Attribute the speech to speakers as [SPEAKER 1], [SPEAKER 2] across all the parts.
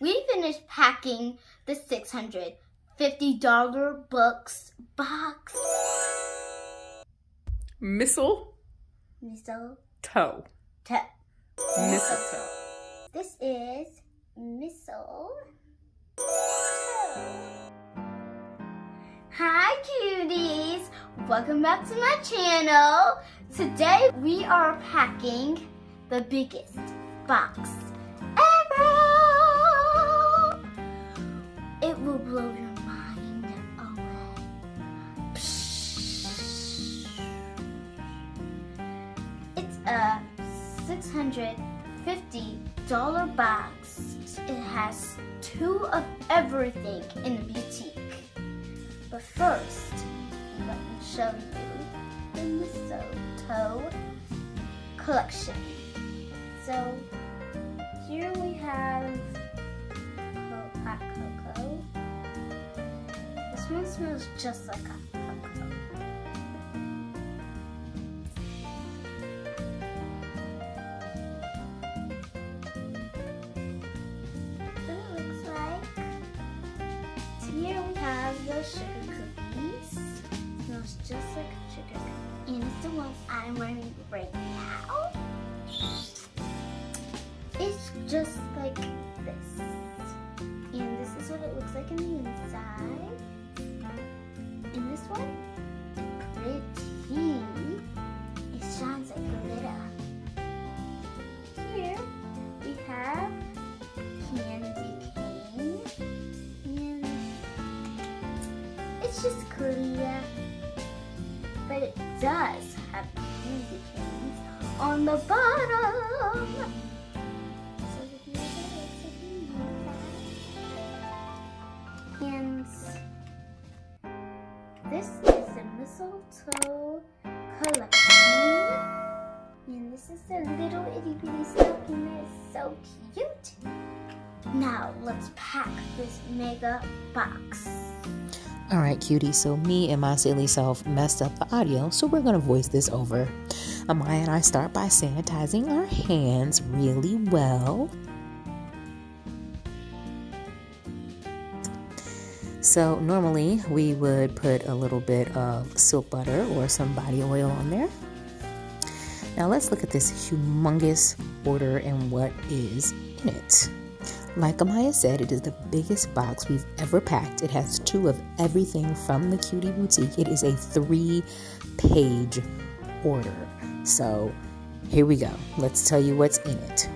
[SPEAKER 1] we finished packing the $650 books box.
[SPEAKER 2] Mistletoe.
[SPEAKER 1] Mistletoe.
[SPEAKER 2] Mistletoe.
[SPEAKER 1] This is mistletoe. Hi cuties! Welcome back to my channel. Today we are packing the biggest box ever. It will blow your mind away. It's a $650 box. It has 2 of everything in the boutique. But first, let me show you the mistletoe collection. So here we have hot cocoa. This one smells just like hot cocoa. That's what it looks like. So here we have the sugar cookies. Smells just like sugar cookies. And it's the one I'm wearing right now. It's just like this. And this is what it looks like on the inside. And this one, pretty. It shines like glitter. Here we have candy cane. And it's just clear. But it does have candy canes on the bottom. And this is the mistletoe collection. And this is the little itty bitty stocking. It's so cute. Now let's pack this mega box.
[SPEAKER 3] Alright cuties, so me and my silly self messed up the audio, so we're going to voice this over. Amaya and I start by sanitizing our hands really well. So normally we would put a little bit of silk butter or some body oil on there. Now let's look at this humongous order and what is in it. Like Amaya said, it is the biggest box we've ever packed. It has 2 of everything from the Cutie Boutique. It is a 3-page order. So here we go. Let's tell you what's in it.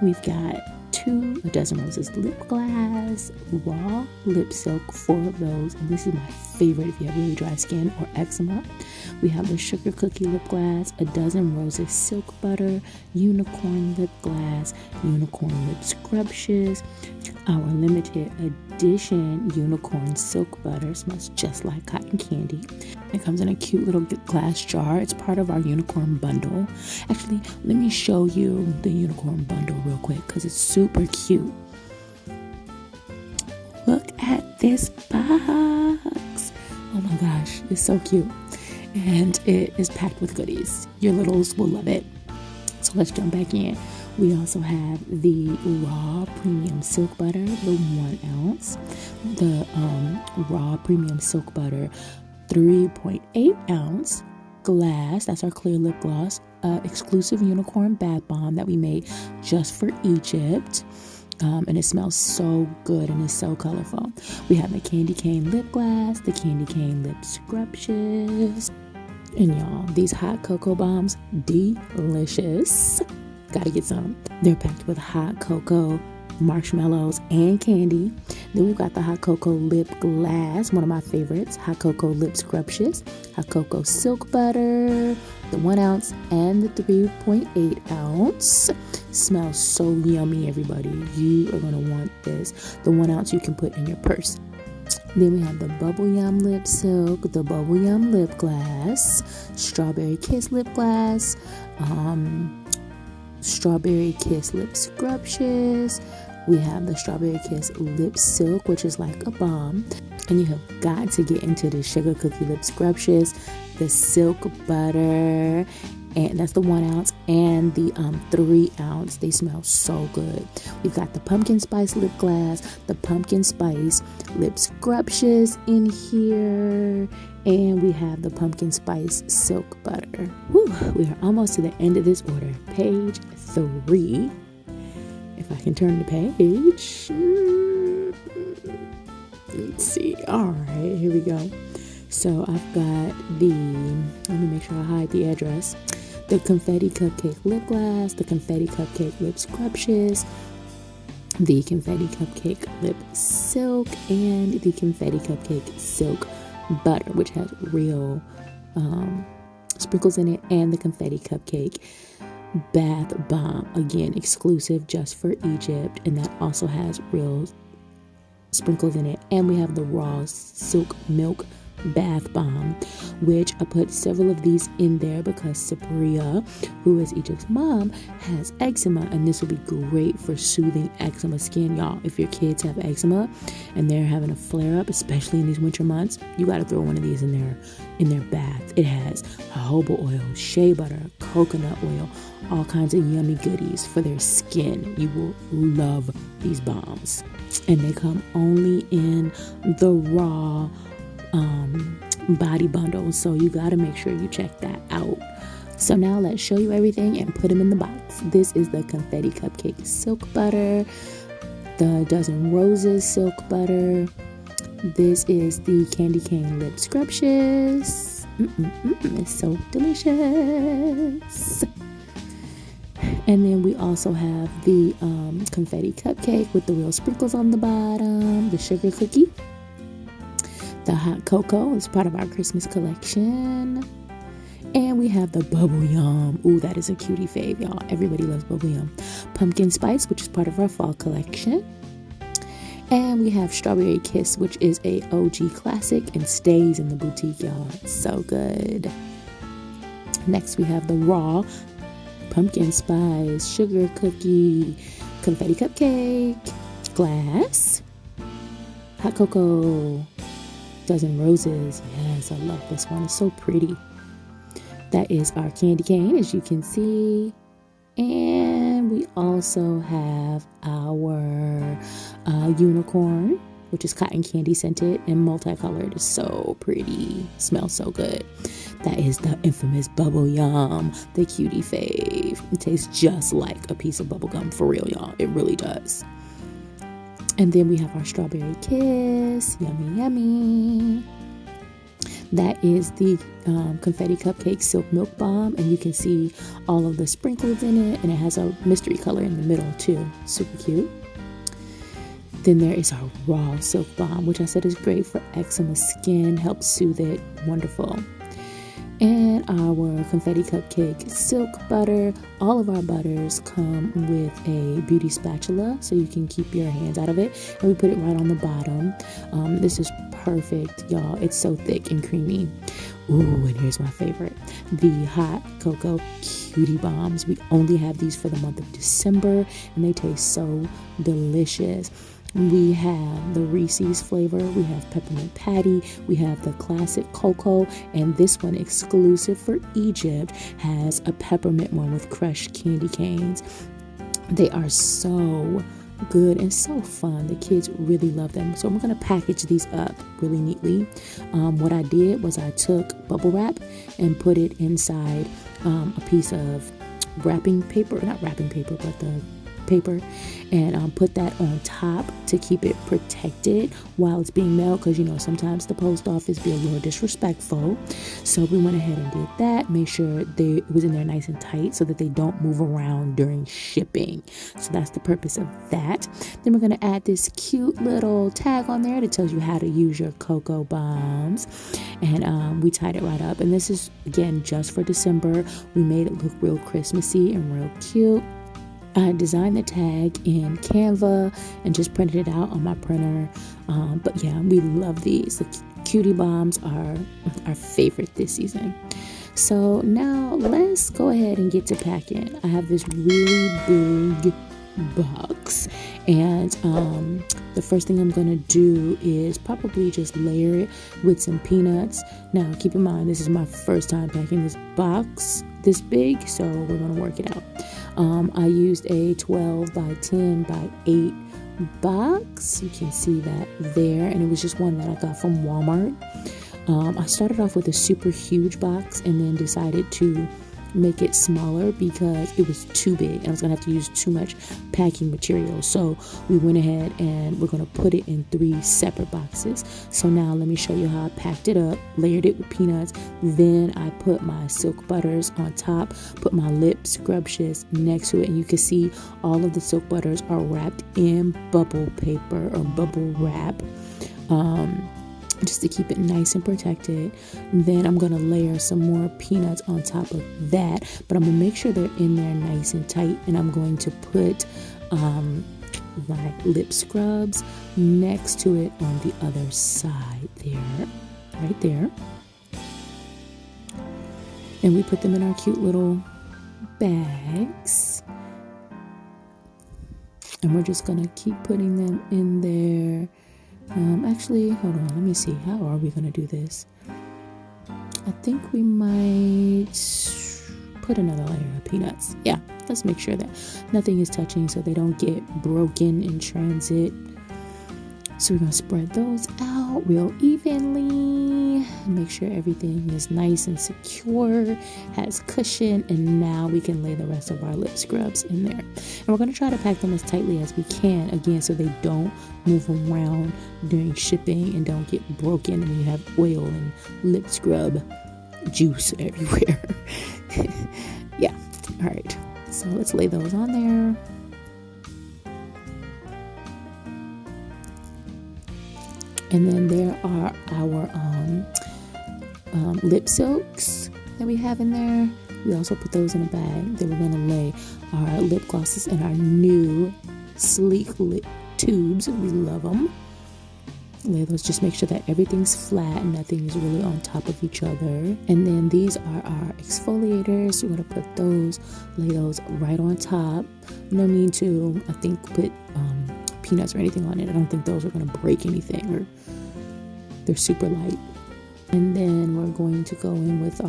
[SPEAKER 4] We've got 2 A Dozen Roses lip gloss, raw lip silk, 4 of those, and this is my favorite if you have really dry skin or eczema. We have the sugar cookie lip gloss, A Dozen Roses silk butter, unicorn lip gloss, unicorn lip scrumptious, our limited edition unicorn silk butter, smells just like cotton candy. It comes in a cute little glass jar. It's part of our unicorn bundle. Actually, let me show you the unicorn bundle real quick because it's super cute. Look at this box. Oh my gosh, it's so cute. And it is packed with goodies. Your littles will love it. So let's jump back in. We also have the raw premium silk butter, the 1 ounce. The raw premium silk butter 3.8 ounce glass. That's our clear lip gloss. Exclusive unicorn bath bomb that we made just for Egypt. And it smells so good and is so colorful. We have the candy cane lip gloss, the candy cane lip scrumptious. And y'all, these hot cocoa bombs, delicious. Gotta get some. They're packed with hot cocoa, marshmallows, and candy. Then we've got the hot cocoa lip glass, one of my favorites. Hot cocoa lip scrumptious, hot cocoa silk butter, the 1 ounce and the 3.8 ounce. Smells so yummy, everybody. You are gonna want this. The 1 ounce you can put in your purse. Then we have the Bubble Yum Lip Silk, the Bubble Yum Lip Glass, Strawberry Kiss Lip Glass, Strawberry Kiss Lip Scrumptious. We have the Strawberry Kiss Lip Silk, which is like a balm. And you have got to get into the Sugar Cookie Lip Scrumptious, the Silk Butter, and that's the 1 ounce, and the 3 ounce. They smell so good. We've got the pumpkin spice lip gloss, the pumpkin spice lip scrubshes in here, and we have the pumpkin spice silk butter. Whew, we are almost to the end of this order. Page 3. If I can turn the page. Let's see. All right, here we go. So I've got let me make sure I hide the address. The confetti cupcake lip gloss, the confetti cupcake lip scrubshes, the confetti cupcake lip silk, and the confetti cupcake silk butter, which has real sprinkles in it, and the confetti cupcake bath bomb, again exclusive just for Egypt, and that also has real sprinkles in it. And we have the raw silk milk bath bomb, which I put several of these in there because Sabria, who is Egypt's mom, has eczema, and this will be great for soothing eczema skin. Y'all, if your kids have eczema and they're having a flare up, especially in these winter months, you got to throw one of these in their bath. It has jojoba oil, shea butter, coconut oil, all kinds of yummy goodies for their skin. You will love these bombs, and they come only in the raw body bundles, so you got to make sure you check that out. So now let's show you everything and put them in the box. This is the confetti cupcake silk butter, the dozen roses silk butter. This is the candy cane lip scrubshes. It's so delicious. And then we also have the confetti cupcake with the real sprinkles on the bottom, the sugar cookie. The hot cocoa is part of our Christmas collection. And we have the bubble yum. Ooh, that is a cutie fave, y'all. Everybody loves bubble yum. Pumpkin spice, which is part of our fall collection. And we have strawberry kiss, which is a OG classic and stays in the boutique, y'all. It's so good. Next, we have the raw pumpkin spice sugar cookie confetti cupcake glass, hot cocoa, dozen roses. Yes, I love this one. It's so pretty. That is our candy cane, as you can see. And we also have our unicorn, which is cotton candy scented and multicolored. It's so pretty. Smells so good. That is the infamous bubble yum, the cutie fave. It tastes just like a piece of bubble gum, for real, y'all. It really does. And then we have our strawberry kiss. Yummy, yummy. That is the confetti cupcake silk milk bomb, and you can see all of the sprinkles in it, and it has a mystery color in the middle too. Super cute. Then there is our raw silk bomb, which I said is great for eczema skin, helps soothe it. Wonderful. And our confetti cupcake silk butter. All of our butters come with a beauty spatula, so you can keep your hands out of it. And we put it right on the bottom. This is perfect, y'all. It's so thick and creamy. Ooh, and here's my favorite. The hot cocoa cutie bombs. We only have these for the month of December, and they taste so delicious. We have the Reese's flavor, we have peppermint patty, we have the classic cocoa, and this one exclusive for Egypt has a peppermint one with crushed candy canes. They are so good and so fun. The kids really love them. So I'm going to package these up really neatly. What I did was I took bubble wrap and put it inside a piece of wrapping paper, not wrapping paper, but the paper, and put that on top to keep it protected while it's being mailed, because you know sometimes the post office be a little disrespectful. So we went ahead and did that, made sure it was in there nice and tight so that they don't move around during shipping. So that's the purpose of that. Then we're going to add this cute little tag on there that tells you how to use your cocoa bombs, and we tied it right up. And this is again just for December. We made it look real Christmassy and real cute. I designed the tag in Canva and just printed it out on my printer. But yeah, we love these. The cutie bombs are our favorite this season. So now let's go ahead and get to packing. I have this really big box. And the first thing I'm gonna do is probably just layer it with some peanuts. Now keep in mind, this is my first time packing this box this big, so we're gonna work it out. I used a 12 by 10 by 8 box. You can see that there, and it was just one that I got from Walmart. I started off with a super huge box and then decided to make it smaller because it was too big and I was gonna have to use too much packing material. So we went ahead and we're gonna put it in 3 separate boxes. So now let me show you how I packed it up, layered it with peanuts, then I put my silk butters on top, put my lip scrumptious next to it, and you can see all of the silk butters are wrapped in bubble paper or bubble wrap, just to keep it nice and protected. Then I'm gonna layer some more peanuts on top of that, but I'm gonna make sure they're in there nice and tight, and I'm going to put my lip scrubs next to it on the other side there, right there. And we put them in our cute little bags, and we're just gonna keep putting them in there. Actually, hold on, let me see. How are we going to do this? I think we might put another layer of peanuts. Yeah, let's make sure that nothing is touching so they don't get broken in transit. So we're going to spread those out real evenly. Make sure everything is nice and secure, has cushion, and now we can lay the rest of our lip scrubs in there. And we're going to try to pack them as tightly as we can, again, so they don't move around during shipping and don't get broken when you have oil and lip scrub juice everywhere. Yeah, all right. So let's lay those on there. And then there are our lip silks that we have in there. We also put those in a bag. Then we're going to lay our lip glosses in our new sleek lip tubes. We love them. Lay those, just make sure that everything's flat and nothing is really on top of each other. And then these are our exfoliators. We're going to put those, lay those right on top. No need to, I think, put peanuts or anything on it. I don't think those are going to break anything, or they're super light. And then we're going to go in with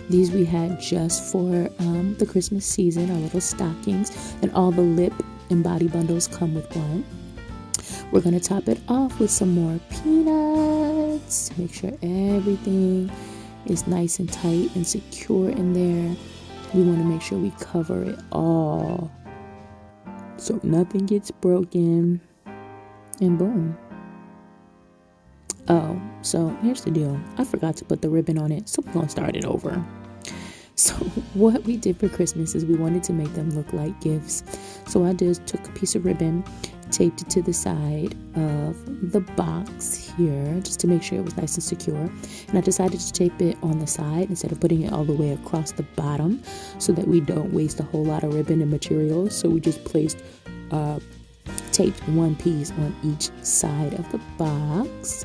[SPEAKER 4] these we had just for the Christmas season, our little stockings, and all the lip and body bundles come with one. We're going to top it off with some more peanuts to make sure everything is nice and tight and secure in there. We want to make sure we cover it all so nothing gets broken, and boom. Oh, so here's the deal. I forgot to put the ribbon on it, so we're going to start it over. So what we did for Christmas is we wanted to make them look like gifts. So I just took a piece of ribbon, taped it to the side of the box here just to make sure it was nice and secure. And I decided to tape it on the side instead of putting it all the way across the bottom so that we don't waste a whole lot of ribbon and material. So we just taped one piece on each side of the box.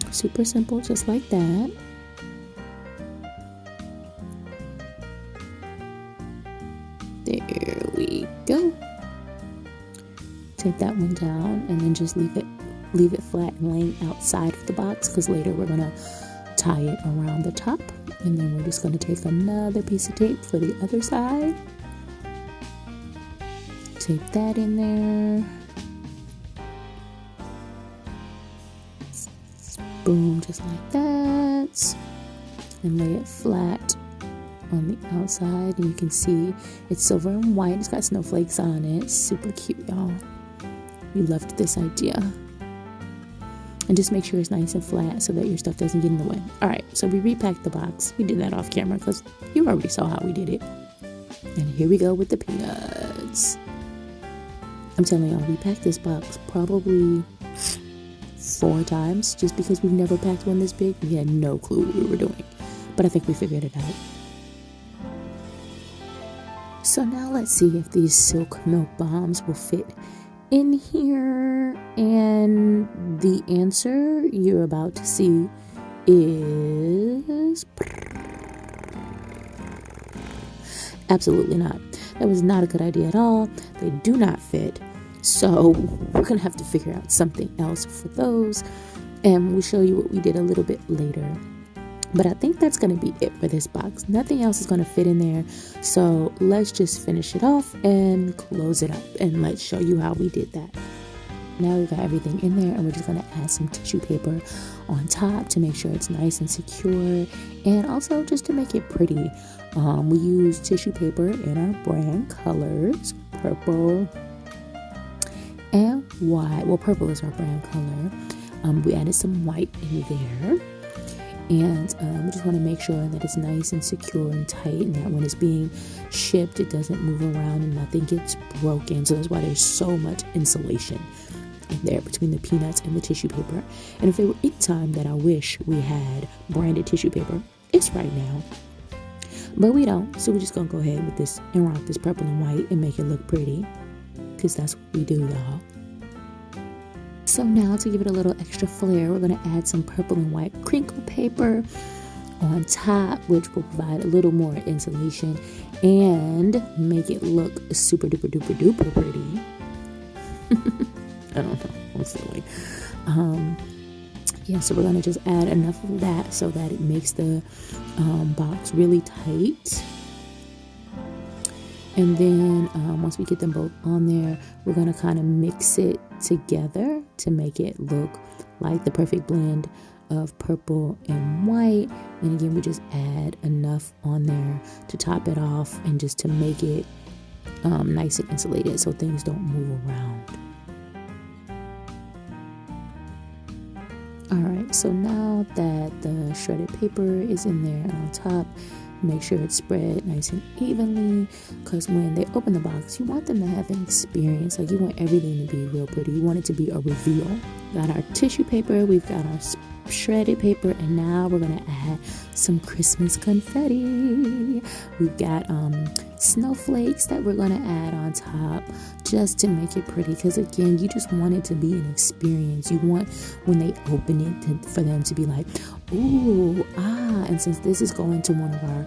[SPEAKER 4] Super simple, just like that. There we go. Take that one down and then just leave it flat and laying outside of the box, because later we're gonna tie it around the top. And then we're just gonna take another piece of tape for the other side. Tape that in there. Boom, just like that. And lay it flat on the outside, and you can see it's silver and white. It's got snowflakes on it. Super cute, y'all. We loved this idea. And just make sure it's nice and flat so that your stuff doesn't get in the way. All right, so we repacked the box. We did that off camera because you already saw how we did it. And here we go with the peanuts. I'm telling y'all, we packed this box probably 4 times just because we've never packed one this big. We had no clue what we were doing, but I think we figured it out. So now let's see if these silk milk bombs will fit in here, and the answer you're about to see is absolutely not. That was not a good idea at all. They do not fit. So we're going to have to figure out something else for those. And we'll show you what we did a little bit later. But I think that's going to be it for this box. Nothing else is going to fit in there. So let's just finish it off and close it up. And let's show you how we did that. Now we've got everything in there, and we're just going to add some tissue paper on top to make sure it's nice and secure, and also just to make it pretty. We use tissue paper in our brand colors, purple and white. Well, purple is our brand color. We added some white in there, and we just want to make sure that it's nice and secure and tight, and that when it's being shipped, it doesn't move around and nothing gets broken. So that's why there's so much insulation in there between the peanuts and the tissue paper. And if there were any time that I wish we had branded tissue paper, it's right now. But we don't, so we're just gonna go ahead with this and rock this purple and white and make it look pretty, because that's what we do, y'all. So now, to give it a little extra flair, we're gonna add some purple and white crinkle paper on top, which will provide a little more insulation and make it look super duper duper duper pretty. I don't know, I'm silly. Yeah, so we're gonna just add enough of that so that it makes the box really tight. And then once we get them both on there, we're gonna kind of mix it together to make it look like the perfect blend of purple and white. And again, we just add enough on there to top it off and just to make it nice and insulated so things don't move around. Alright, so now that the shredded paper is in there and on top, make sure it's spread nice and evenly, because when they open the box, you want them to have an experience. Like, you want everything to be real pretty. You want it to be a reveal. Got our tissue paper, we've got our shredded paper, and now we're gonna add some Christmas confetti. We've got snowflakes that we're gonna add on top just to make it pretty, because again, you just want it to be an experience. You want, when they open it, for them to be like, ooh, ah. And since this is going to one of our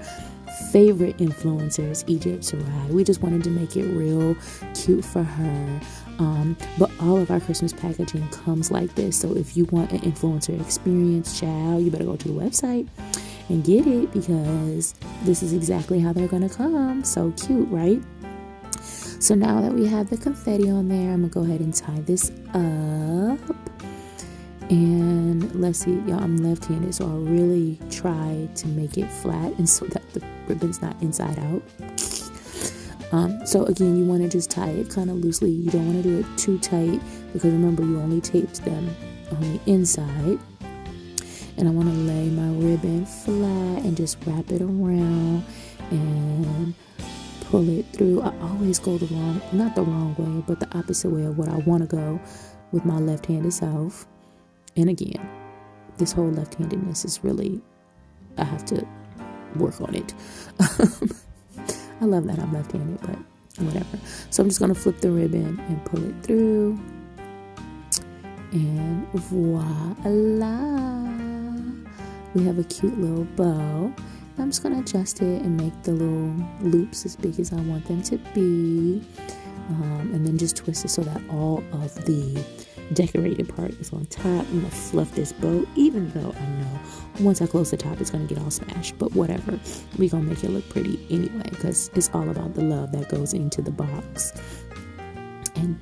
[SPEAKER 4] favorite influencers, Sarai, we just wanted to make it real cute for her. But all of our Christmas packaging comes like this, so if you want an influencer experience, child, you better go to the website and get it, because this is exactly how they're gonna come. So cute, right? So now that we have the confetti on there, I'm gonna go ahead and tie this up. And let's see, y'all, I'm left-handed, so I really try to make it flat and so that the ribbon's not inside out. So again, you want to just tie it kind of loosely. You don't want to do it too tight, because remember, you only taped them on the inside. And I want to lay my ribbon flat and just wrap it around and pull it through. I always go not the wrong way, but the opposite way of what I want to go with my left-handed self. And again, this whole left-handedness is really, I have to work on it. I love that I'm left-handed, but whatever. So I'm just going to flip the ribbon and pull it through. And voila! We have a cute little bow. I'm just going to adjust it and make the little loops as big as I want them to be. And then just twist it so that all of the decorated part is on top. I'm going to fluff this bow, even though I know once I close the top, it's going to get all smashed. But whatever. We're going to make it look pretty anyway, because it's all about the love that goes into the box. And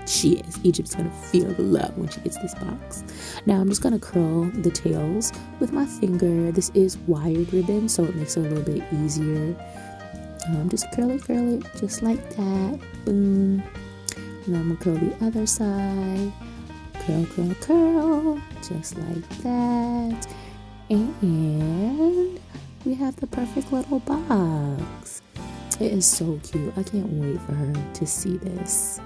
[SPEAKER 4] Egypt's going to feel the love when she gets this box. Now I'm just going to curl the tails with my finger. This is wired ribbon, so it makes it a little bit easier. Just curl it, just like that. Boom. And then I'm going to curl the other side. Curl, just like that. And we have the perfect little box. It is so cute. I can't wait for her to see this.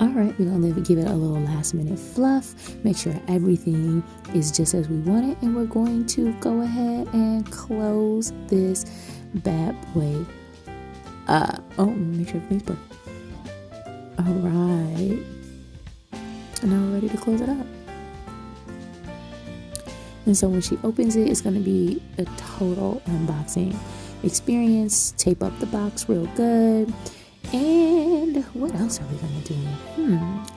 [SPEAKER 4] Alright, we're going to give it a little last minute fluff. Make sure everything is just as we want it. And we're going to go ahead and close this bad boy up. Oh, make sure everything's perfect. Alright. And now we're ready to close it up. And so when she opens it, it's going to be a total unboxing experience. Tape up the box real good. And what else are we gonna do?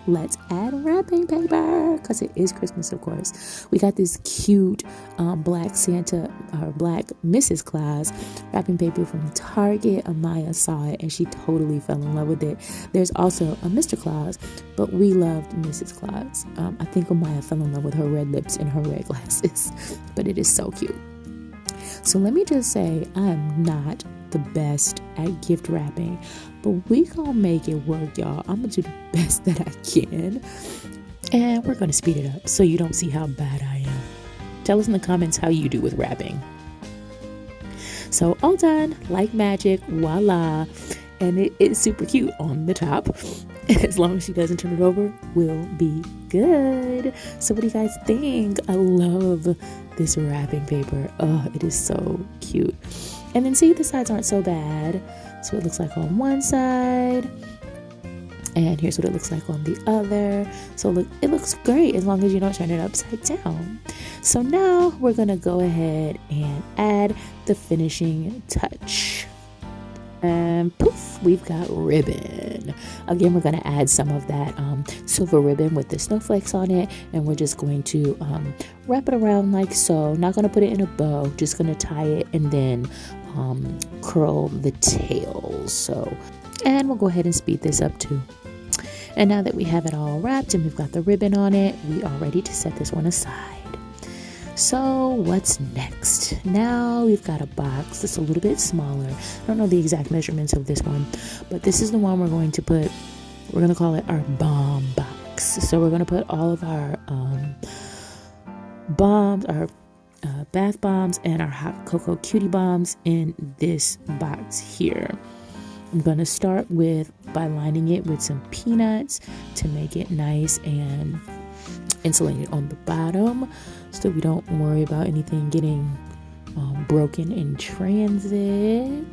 [SPEAKER 4] Let's add wrapping paper because it is Christmas, of course. We got this cute black Santa or black Mrs. Claus wrapping paper from Target. Amaya saw it and she totally fell in love with it. There's also a Mr. Claus, but we loved Mrs. Claus. I think Amaya fell in love with her red lips and her red glasses, but it is so cute. So let me just say, I am not the best at gift wrapping, but we gonna make it work, y'all. I'm gonna do the best that I can, and we're gonna speed it up so you don't see how bad I am. Tell us in the comments how you do with wrapping. So all done, like magic, voila, and it is super cute on the top. As long as she doesn't turn it over, we'll be good. So what do you guys think? I love this wrapping paper. Oh, it is so cute. And then see, the sides aren't so bad. So it looks like on one side. And here's what it looks like on the other. So look, it looks great as long as you don't turn it upside down. So now we're gonna go ahead and add the finishing touch. And poof, we've got ribbon. Again, we're going to add some of that silver ribbon with the snowflakes on it. And we're just going to wrap it around like so. Not going to put it in a bow. Just going to tie it and then curl the tails. So, and we'll go ahead and speed this up too. And now that we have it all wrapped and we've got the ribbon on it, we are ready to set this one aside. So what's next? Now we've got a box that's a little bit smaller. I don't know the exact measurements of this one, but this is the one we're going to put, we're going to call it our bomb box. So we're going to put all of our bombs, our bath bombs and our hot cocoa cutie bombs in this box here. I'm going to start by lining it with some peanuts to make it nice and insulated on the bottom so we don't worry about anything getting broken in transit.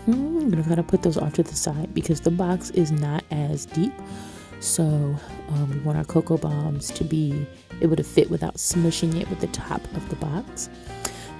[SPEAKER 4] I'm gonna kind of put those off to the side because the box is not as deep, so we want our cocoa bombs to be able to fit without smushing it with the top of the box.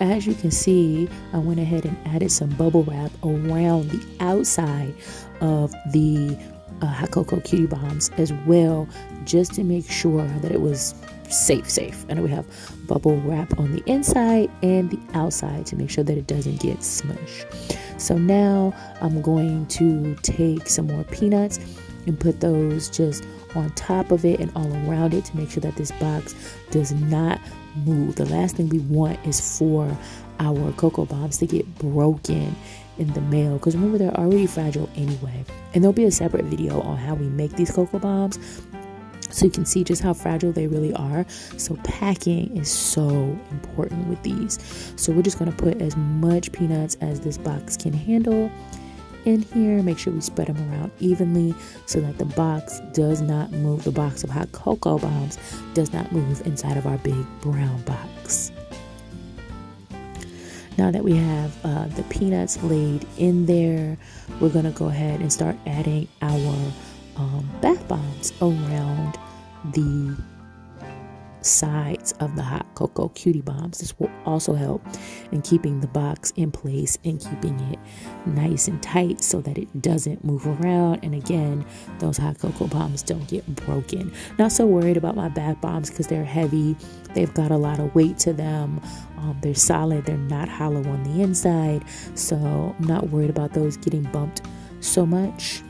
[SPEAKER 4] As you can see, I went ahead and added some bubble wrap around the outside of the hot cocoa cutie bombs as well, just to make sure that it was safe. And we have bubble wrap on the inside and the outside to make sure that it doesn't get smushed. So now I'm going to take some more peanuts and put those just on top of it and all around it to make sure that this box does not move. The last thing we want is for our cocoa bombs to get broken in the mail, because remember, they're already fragile anyway. And there'll be a separate video on how we make these cocoa bombs so you can see just how fragile they really are. So packing is so important with these. So we're just going to put as much peanuts as this box can handle in here. Make sure we spread them around evenly so that the box does not move. The box of hot cocoa bombs does not move inside of our big brown box. Now that we have the peanuts laid in there, we're going to go ahead and start adding our bath bombs around the sides of the hot cocoa cutie bombs. This will also help in keeping the box in place and keeping it nice and tight so that it doesn't move around. And again, those hot cocoa bombs don't get broken. Not so worried about my bath bombs because they're heavy. They've got a lot of weight to them. They're solid. They're not hollow on the inside. So I'm not worried about those getting bumped so much.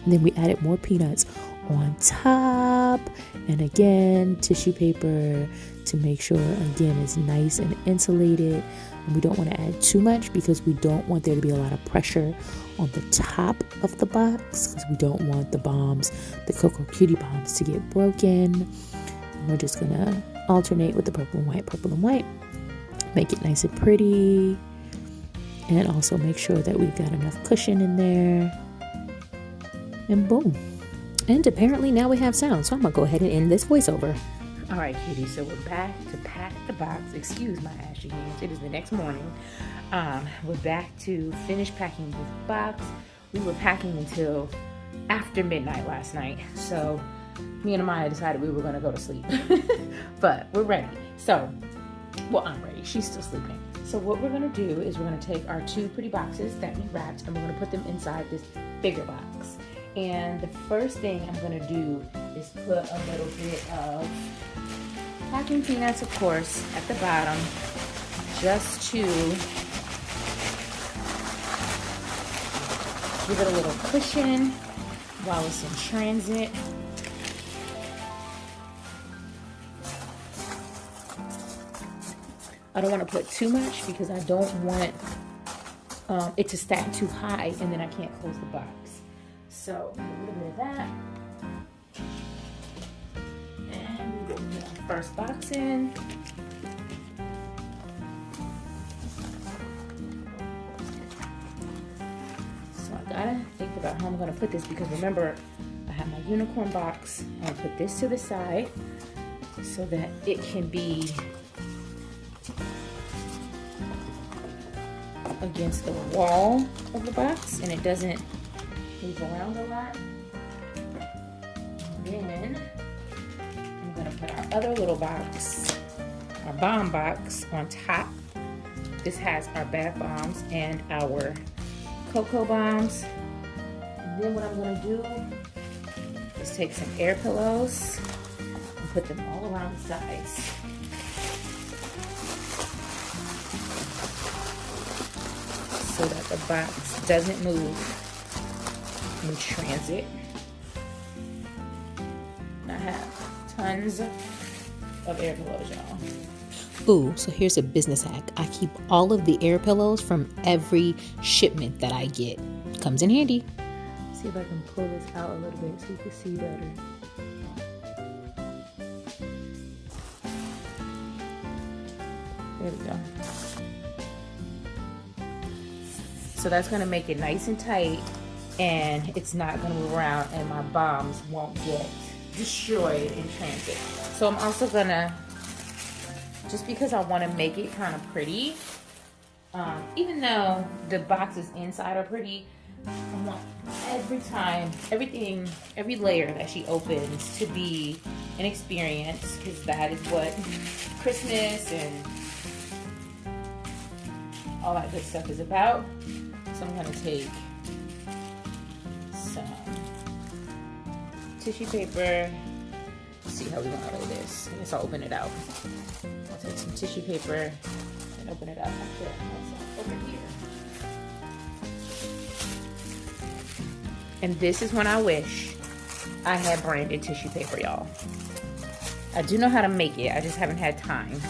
[SPEAKER 4] And then we added more peanuts on top, and again tissue paper to make sure again it's nice and insulated. And we don't want to add too much because we don't want there to be a lot of pressure on the top of the box, because we don't want the bombs, the cocoa cutie bombs, to get broken. And we're just gonna alternate with the purple and white, make it nice and pretty, and also make sure that we've got enough cushion in there. And boom. And apparently now we have sound, so I'm gonna go ahead and end this voiceover.
[SPEAKER 3] All right, cuties, so we're back to pack the box. Excuse my ashy hands, it is the next morning. We're back to finish packing this box. We were packing until after midnight last night, so me and Amaya decided we were gonna go to sleep. But we're ready. So, well, I'm ready, she's still sleeping. So what we're gonna do is we're gonna take our 2 pretty boxes that we wrapped and we're gonna put them inside this bigger box. And the first thing I'm gonna do is put a little bit of packing peanuts, of course, at the bottom, just to give it a little cushion while it's in transit. I don't want to put too much because I don't want it to stack too high and then I can't close the box. So a little bit of that. And we will put our first box in. So I gotta think about how I'm gonna put this because remember, I have my unicorn box. I'll put this to the side so that it can be against the wall of the box and it doesn't move around a lot. Then I'm gonna put our other little box, our bomb box, on top. This has our bath bombs and our cocoa bombs. And then what I'm gonna do is take some air pillows and put them all around the sides. So that the box doesn't move in transit. And I have tons of air pillows, y'all.
[SPEAKER 4] Ooh, so here's a business hack. I keep all of the air pillows from every shipment that I get. Comes in handy.
[SPEAKER 3] See if I can pull this out a little bit so you can see better. There we go. So that's gonna make it nice and tight and it's not gonna move around and my bombs won't get destroyed in transit. So I'm also gonna, just because I wanna make it kind of pretty, even though the boxes inside are pretty, I want every layer that she opens to be an experience because that is what Christmas and all that good stuff is about. So I'm gonna take some tissue paper. Let's see how we wanna lay this. I guess I'll open it out. I'll take some tissue paper and open it up. I'll put myself over here. And this is when I wish I had branded tissue paper, y'all. I do know how to make it, I just haven't had time.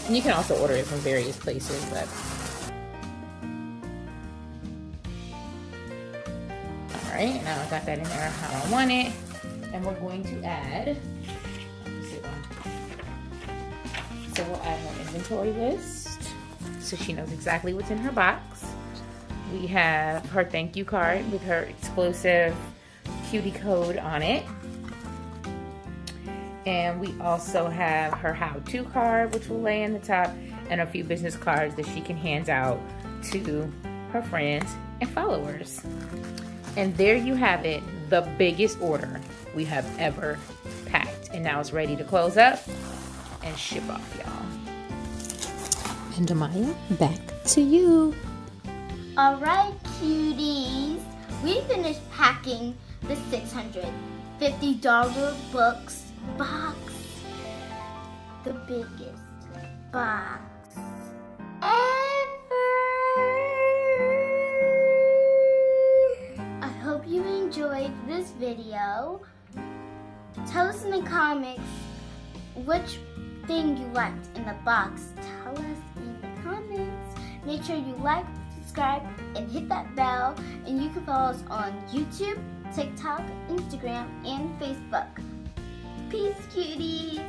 [SPEAKER 3] And you can also order it from various places, but alright, now I got that in there how I want it. And we're going to add, so we'll add her inventory list so she knows exactly what's in her box. We have her thank you card with her exclusive cutie code on it. And we also have her how-to card, which will lay in the top, and a few business cards that she can hand out to her friends and followers. And there you have it, the biggest order we have ever packed. And now it's ready to close up and ship off, y'all.
[SPEAKER 4] And Amaya, back to you.
[SPEAKER 1] Alright, cuties. We finished packing the $650 books box. The biggest box ever. I hope you enjoyed this video. Tell us in the comments which thing you liked in the box. Tell us in the comments. Make sure you like, subscribe, and hit that bell. And you can follow us on YouTube, TikTok, Instagram, and Facebook. Peace, cuties!